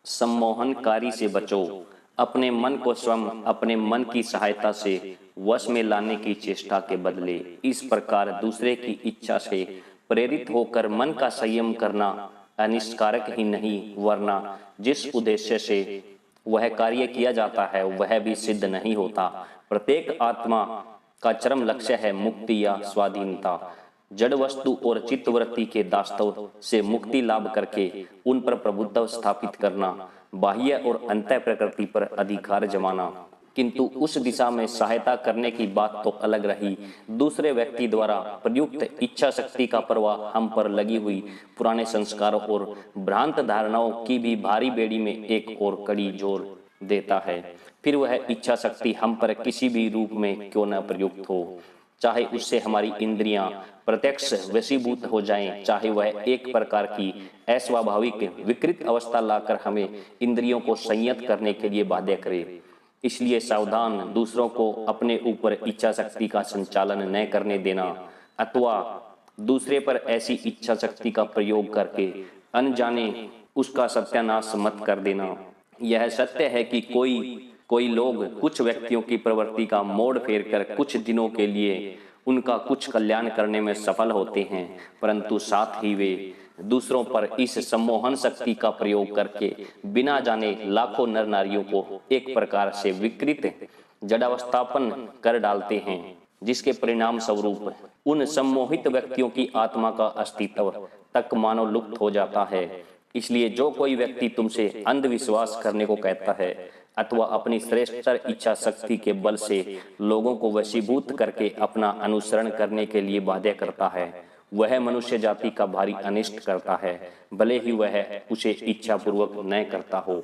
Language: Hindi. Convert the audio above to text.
सम्मोहनकारी से बचो। अपने मन को स्वयं अपने मन की सहायता से वश में लाने की चेष्टा के बदले इस प्रकार दूसरे की इच्छा से प्रेरित होकर मन का संयम करना अनिष्कारक ही नहीं, वरना जिस उद्देश्य से वह कार्य किया जाता है वह भी सिद्ध नहीं होता। प्रत्येक आत्मा का चरम लक्ष्य है मुक्ति या स्वाधीनता। जड़ वस्तु और चित्तवृत्ति के दास्तव से मुक्ति लाभ करके उन पर प्रभुत्व स्थापित करना, बाह्य और अंतः प्रकृति पर अधिकार जमाना। किंतु उस दिशा में सहायता करने की बात तो अलग रही। दूसरे व्यक्ति द्वारा प्रयुक्त इच्छा शक्ति का प्रवाह हम पर लगी हुई पुराने संस्कारों और भ्रांत धारणाओं की भी भारी बेड़ी में एक और कड़ी जोर देता है। फिर वह इच्छा शक्ति हम पर किसी भी रूप में क्यों न प्रयुक्त हो, चाहे उससे हमारी इंद्रियां प्रत्यक्ष वशीभूत हो जाएं, चाहे वह एक प्रकार की अस्वाभाविक विकृत अवस्था लाकर हमें इंद्रियों को संयत करने के लिए बाध्य करे। इसलिए सावधान, दूसरों को अपने ऊपर इच्छा शक्ति का संचालन न करने देना अथवा दूसरे पर ऐसी इच्छा शक्ति का प्रयोग करके अनजाने उसका सत्यानाश मत कर देना। यह सत्य है कि कोई लोग कुछ व्यक्तियों की प्रवृत्ति का मोड़ फेर कर कुछ दिनों के लिए उनका कुछ कल्याण करने में सफल होते हैं, परंतु साथ ही वे दूसरों पर इस सम्मोहन शक्ति का प्रयोग करके बिना जाने लाखों नर नारियों को एक प्रकार से विकृत जड़ावस्थापन कर डालते हैं, जिसके परिणाम स्वरूप उन सम्मोहित व्यक्तियों की आत्मा का अस्तित्व तक मानो लुप्त हो जाता है। इसलिए जो कोई व्यक्ति तुमसे अंधविश्वास करने को कहता है अथवा अपनी श्रेष्ठतर इच्छा शक्ति के बल से लोगों को वशीभूत करके अपना अनुसरण करने के लिए बाध्य करता है, वह मनुष्य जाति का भारी अनिष्ट करता है, भले ही वह उसे इच्छापूर्वक न करता हो।